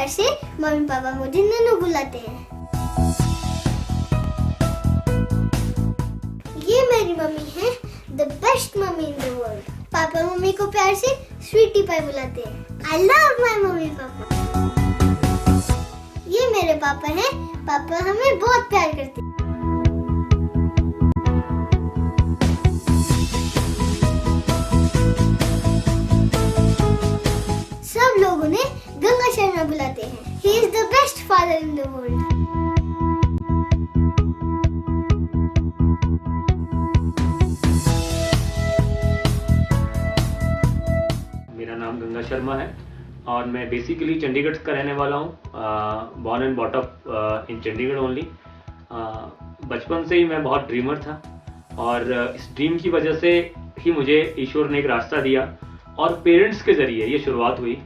प्यार से mummy papa मुझे नन्नू बुलाते हैं। ये मेरी मम्मी है, the best mummy in the world. Papa mummy को प्यार से स्वीटी पाई बुलाते हैं। I love my mummy papa. ये मेरे पापा हैं, पापा हमें बहुत प्यार करते हैं। सब लोग उन्हें गंगा शर्मा बुलाते हैं। He is the best father in the world. मेरा नाम गंगा शर्मा है और मैं बेसिकली चंडीगढ़ का रहने वाला हूँ। Born and brought up in Chandigarh only. बचपन से ही मैं बहुत ड्रीमर था और इस ड्रीम की वजह से ही मुझे ईश्वर ने एक रास्ता दिया और पेरेंट्स के ज़रिए ये शुरुआत हुई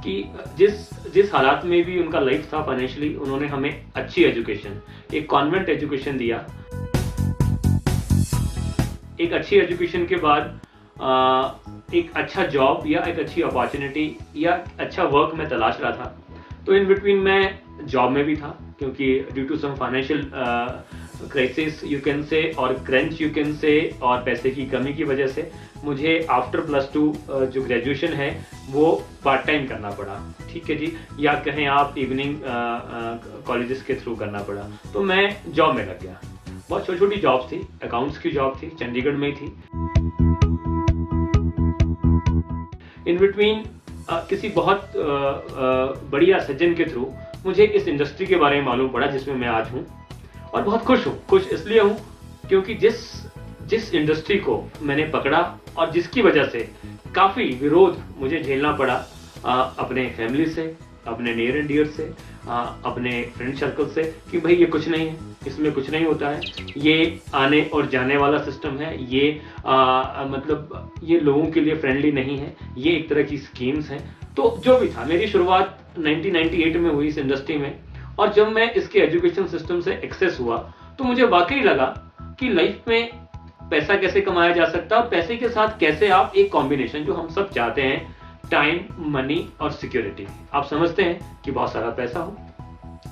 कि जिस हालात में भी उनका लाइफ था फाइनेंशियली, उन्होंने हमें अच्छी एजुकेशन, एक कॉन्वेंट एजुकेशन दिया। एक अच्छी एजुकेशन के बाद एक अच्छा जॉब या एक अच्छी अपॉर्चुनिटी या अच्छा वर्क मैं तलाश रहा था। तो इन बिटवीन मैं जॉब में भी था क्योंकि due to some financial crisis you can say और क्रंच यू कैन से और पैसे की कमी की वजह से मुझे आफ्टर +2 जो ग्रेजुएशन है वो पार्ट टाइम करना पड़ा, ठीक है जी, या कहें आप इवनिंग कॉलेजेस के थ्रू करना पड़ा। तो मैं जॉब में लग गया। बहुत छोटी छोटी जॉब थी, अकाउंट्स की जॉब थी, चंडीगढ़ में ही थी। इन बिटवीन किसी बहुत बढ़िया सज्जन के थ्रू मुझे इस इंडस्ट्री के बारे में मालूम पड़ा जिसमें मैं आज हूँ और बहुत खुश हूँ। खुश इसलिए हूँ क्योंकि जिस इंडस्ट्री को मैंने पकड़ा और जिसकी वजह से काफ़ी विरोध मुझे झेलना पड़ा अपने फैमिली से, अपने नियर एंड डियर से, अपने फ्रेंड सर्कल से कि भाई ये कुछ नहीं है, इसमें कुछ नहीं होता है, ये आने और जाने वाला सिस्टम है, ये मतलब ये लोगों के लिए फ्रेंडली नहीं है, ये एक तरह की स्कीम्स हैं। तो जो भी था, मेरी शुरुआत 1998 में हुई इस इंडस्ट्री में और जब मैं इसके एजुकेशन सिस्टम से एक्सेस हुआ तो मुझे वाकई लगा कि लाइफ में पैसा कैसे कमाया जा सकता है और पैसे के साथ कैसे आप एक कॉम्बिनेशन जो हम सब चाहते हैं, टाइम, मनी और सिक्योरिटी, आप समझते हैं कि बहुत सारा पैसा हो,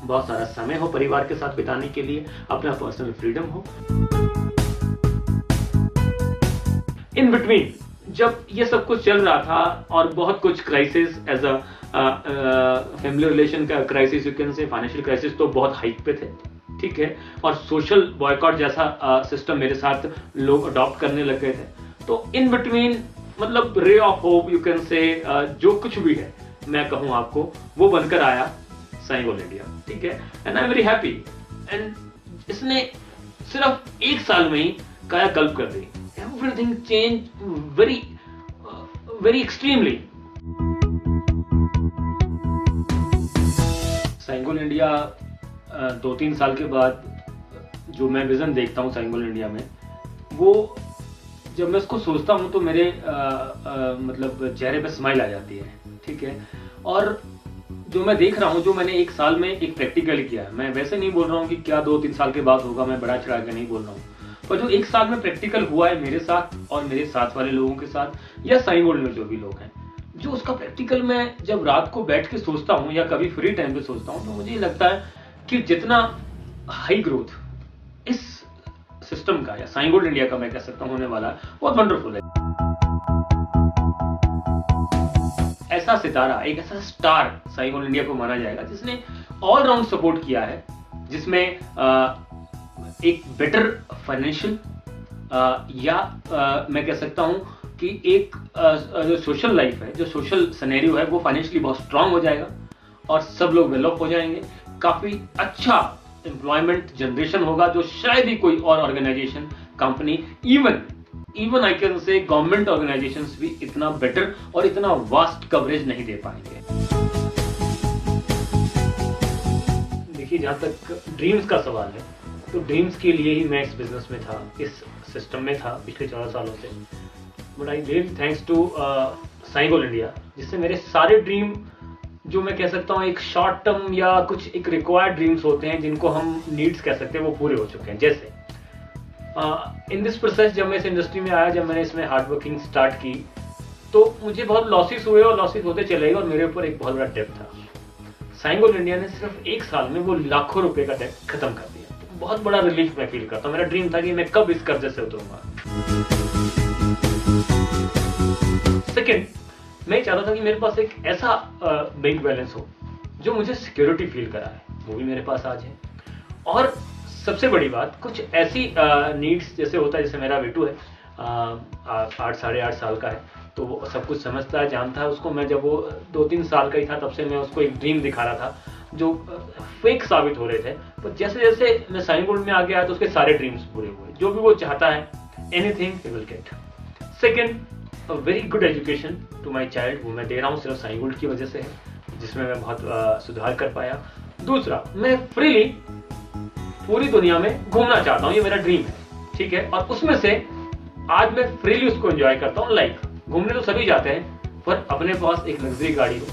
बहुत सारा समय हो परिवार के साथ बिताने के लिए, अपना पर्सनल फ्रीडम हो। इन बिटवीन जब ये सब कुछ चल रहा था और बहुत कुछ crisis as a family relation का crisis, you can say financial crisis तो बहुत हाइक पे थे, ठीक है, और सोशल बॉयकॉट जैसा सिस्टम मेरे साथ लोग अडॉप्ट करने लग गए थे। तो इन बिटवीन मतलब ray of hope you can से जो कुछ भी है मैं कहूँ आपको, वो बनकर आया साइन ऑल इंडिया, ठीक है, and I am very happy. And इसने सिर्फ 1 साल में ही कायाकल्प कर दी। Everything change very extremely. Since all India 2-3 साल के बाद जो मैं विजन देखता हूँ साइन ऑल इंडिया में, वो जब मैं उसको सोचता हूँ तो मेरे मतलब चेहरे पे स्माइल आ जाती है, ठीक है। और जो मैं देख रहा हूँ, जो मैंने 1 साल में एक प्रैक्टिकल किया है, मैं वैसे नहीं बोल रहा हूँ कि क्या 2-3 साल के बाद होगा, मैं बड़ा चढ़ा के नहीं बोल रहा हूँ, पर जो 1 साल में प्रैक्टिकल हुआ है मेरे साथ और मेरे साथ वाले लोगों के साथ या साइन वर्ल्ड में जो भी लोग हैं, जो उसका प्रैक्टिकल मैं जब रात को बैठ के सोचता हूँ या कभी फ्री टाइम पे सोचता हूँ, तो मुझे ये लगता है कि जितना हाई ग्रोथ इस सिस्टम का या साइन गोल्ड इंडिया का मैं कह सकता हूं होने वाला है, बहुत वंडरफुल है। ऐसा सितारा, एक ऐसा स्टार साइन गोल्ड इंडिया को माना जाएगा जिसने ऑल राउंड सपोर्ट किया है, जिसमें एक बेटर फाइनेंशियल या मैं कह सकता हूं कि एक जो सोशल लाइफ है, जो सोशल सिनेरियो है, वो फाइनेंशियली बहुत स्ट्रांग हो जाएगा और सब लोग वेल ऑफ हो जाएंगे। काफी अच्छा एम्प्लॉयमेंट जनरेशन होगा जो शायद ही कोई और organization, company, even I can say government organizations भी इतना बेटर और इतना वास्ट कवरेज नहीं दे पाएंगे। देखिए, जहां तक ड्रीम्स का सवाल है, तो ड्रीम्स के लिए ही मैं इस बिजनेस में था, इस सिस्टम में था पिछले 14 सालों से। But I really thanks to sign all India, जिससे मेरे सारे ड्रीम, जो मैं कह सकता हूँ एक शॉर्ट टर्म या कुछ एक रिक्वायर्ड ड्रीम्स होते हैं जिनको हम नीड्स कह सकते हैं, वो पूरे हो चुके हैं। जैसे इन दिस प्रोसेस, जब मैं इस इंडस्ट्री में आया, जब मैंने इसमें हार्ड वर्किंग स्टार्ट की, तो मुझे बहुत लॉसेस हुए और लॉसेस होते चले गए और मेरे ऊपर एक बहुत बड़ा डेब्ट था। साइन गोल्ड इंडिया ने सिर्फ 1 साल में वो लाखों रुपए का डेट खत्म कर दिया। तो बहुत बड़ा रिलीफ मैं फील करता हूँ। मेरा ड्रीम था कि मैं कब इस कर्जे से उतरूंगा। सेकंड, मैं चाहता था कि मेरे पास एक ऐसा बैंक बैलेंस हो जो मुझे सिक्योरिटी फील कराए। वो भी मेरे पास आज है। और सबसे बड़ी बात, कुछ ऐसी नीड्स जैसे होता है, जैसे मेरा बेटू है 8 साढ़े 8 साल का है, तो वो सब कुछ समझता है, जानता है। उसको मैं जब वो 2-3 साल का ही था तब से मैं उसको एक ड्रीम दिखा रहा था जो फेक साबित हो रहे थे। पर जैसे जैसे मैं साइन गोल्ड में आगे आया तो उसके सारे ड्रीम्स पूरे हुए। जो भी वो चाहता है, anything he will get. Second, a very good education to my child, वो मैं दे रहा हूँ सिर्फ साइन गोल्ड की वजह से है, जिसमें मैं बहुत सुधार कर पाया। दूसरा, मैं फ्रीली पूरी दुनिया में घूमना चाहता हूँ, ये मेरा ड्रीम है, ठीक है। और उसमें से आज मैं फ्रीली उसको एंजॉय करता हूँ। लाइक घूमने तो सभी जाते हैं, पर अपने पास एक लग्जरी गाड़ी हो।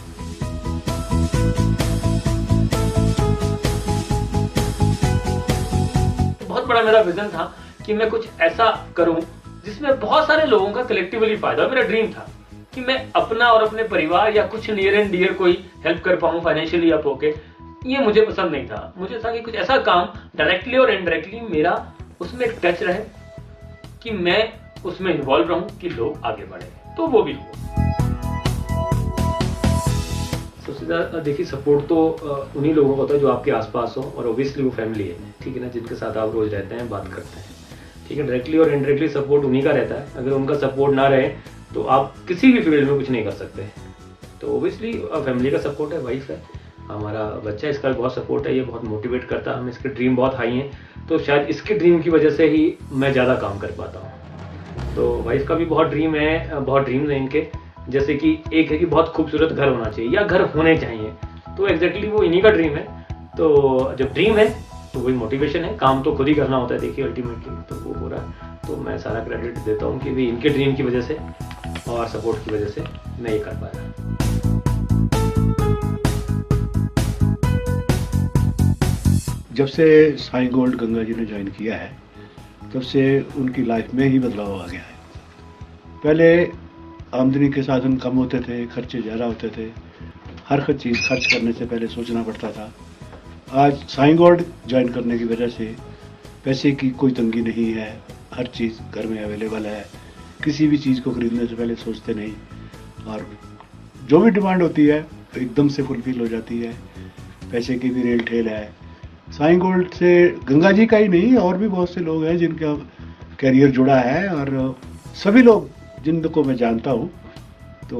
बहुत बड़ा मेरा विजन था कि मैं कुछ ऐसा करूं जिसमें बहुत सारे लोगों का कलेक्टिवली फायदा हो। मेरा ड्रीम था कि मैं अपना और अपने परिवार या कुछ नियर एंड डियर कोई हेल्प कर पाऊं फाइनेंशियली अप होके। ये मुझे पसंद नहीं था। मुझे था कि कुछ ऐसा काम डायरेक्टली और इनडायरेक्टली मेरा उसमें एक टच रहे, कि मैं उसमें इन्वॉल्व रहूं, कि लोग आगे बढ़े। तो वो भी हुआ। सबसे ज्यादा देखिए सपोर्ट तो उन्हीं लोगों को होता है जो आपके आसपास हो, और ऑब्वियसली वो फैमिली है, ठीक है ना, जिनके साथ आप रोज रहते हैं, बात करते हैं, ठीक है। डायरेक्टली और इनडायरेक्टली सपोर्ट उन्हीं का रहता है। अगर उनका सपोर्ट ना रहे तो आप किसी भी फील्ड में कुछ नहीं कर सकते। तो ऑब्वियसली फैमिली का सपोर्ट है, वाइफ है, हमारा बच्चा, इसका बहुत सपोर्ट है, ये बहुत मोटिवेट करता है हमें। इसके ड्रीम बहुत हाई हैं, तो शायद इसके ड्रीम की वजह से ही मैं ज़्यादा काम कर पाता हूँ। तो वाइफ का भी बहुत ड्रीम है, बहुत ड्रीम्स हैं इनके। जैसे कि एक है कि बहुत खूबसूरत घर होना चाहिए या घर होने चाहिए, तो एग्जैक्टली वो इन्हीं का ड्रीम है। तो जब ड्रीम है तो वही मोटिवेशन है। काम तो खुद ही करना होता है देखिए अल्टीमेटली, तो वो हो रहा है। तो मैं सारा क्रेडिट देता हूँ कि भी इनके ड्रीम की वजह से और सपोर्ट की वजह से मैं ये कर पाया। जब से साइन गोल्ड गंगा जी ने ज्वाइन किया है, तब से उनकी लाइफ में ही बदलाव आ गया है। पहले आमदनी के साधन कम होते थे, खर्चे ज़्यादा होते थे, हर चीज़ खर्च करने से पहले सोचना पड़ता था। आज साइन गोल्ड ज्वाइन करने की वजह से पैसे की कोई तंगी नहीं है, हर चीज़ घर में अवेलेबल है, किसी भी चीज़ को खरीदने से पहले सोचते नहीं, और जो भी डिमांड होती है एकदम से फुलफिल हो जाती है। पैसे की भी रेल ठेल है। साइन गोल्ड से गंगा जी का ही नहीं, और भी बहुत से लोग हैं जिनका कैरियर जुड़ा है, और सभी लोग जिनको मैं जानता हूँ तो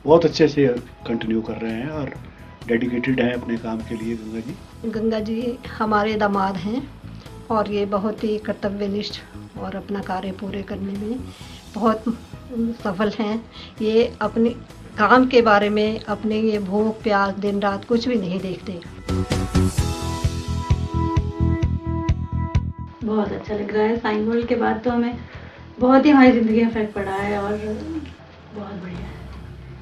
बहुत अच्छे से कंटिन्यू कर रहे हैं और डेडिकेटेड हैं अपने काम के लिए। गंगा जी हमारे दामाद हैं, और ये बहुत ही कर्तव्यनिष्ठ और अपना कार्य पूरे करने में बहुत सफल हैं। ये अपने काम के बारे में, अपने ये भूख प्यास दिन रात कुछ भी नहीं देखते। बहुत अच्छा लग रहा है। साइन गोल्ड के बाद तो हमें बहुत ही हमारी ज़िंदगी में फ़र्क पड़ा है, और बहुत बढ़िया है।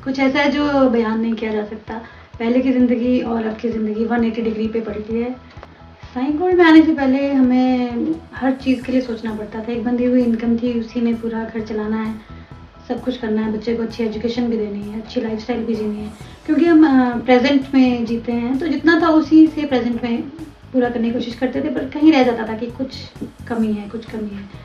कुछ ऐसा है जो बयान नहीं किया जा सकता। पहले की ज़िंदगी और अब की ज़िंदगी 180 डिग्री पे पड़ती है। साइन गोल्ड में आने से पहले हमें हर चीज़ के लिए सोचना पड़ता था। एक बंधी हुई इनकम थी, उसी में पूरा घर चलाना है, सब कुछ करना है, बच्चे को अच्छी एजुकेशन भी देनी है, अच्छी लाइफस्टाइल भी जीनी है। क्योंकि हम प्रेजेंट में जीते हैं, तो जितना था उसी से प्रेजेंट में पूरा करने की कोशिश करते थे, पर कहीं रह जाता था कि कुछ कमी है, कुछ कमी है।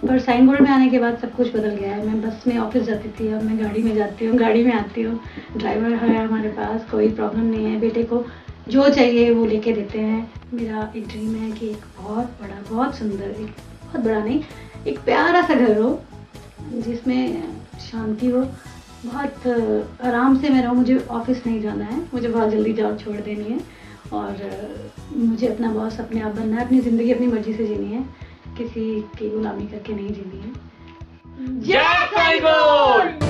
पर साइन गोल्ड में आने के बाद सब कुछ बदल गया है। मैं बस में ऑफिस जाती थी, अब मैं गाड़ी में जाती हूँ, गाड़ी में आती हूँ, ड्राइवर है हमारे पास, कोई प्रॉब्लम नहीं है। बेटे को जो चाहिए वो लेके देते हैं। मेरा एक ड्रीम है कि एक बहुत बड़ा, बहुत सुंदर, एक बहुत बड़ा नहीं, एक प्यारा सा घर हो जिसमें शांति हो, बहुत आराम से मैं रहूँ। मुझे ऑफिस नहीं जाना है, मुझे बहुत जल्दी जॉब छोड़ देनी है, और मुझे अपना बॉस अपने आप बनना है, अपनी ज़िंदगी अपनी मर्जी से जीनी है, किसी की गुलामी करके नहीं जीनी है। जय साइन गोल्ड।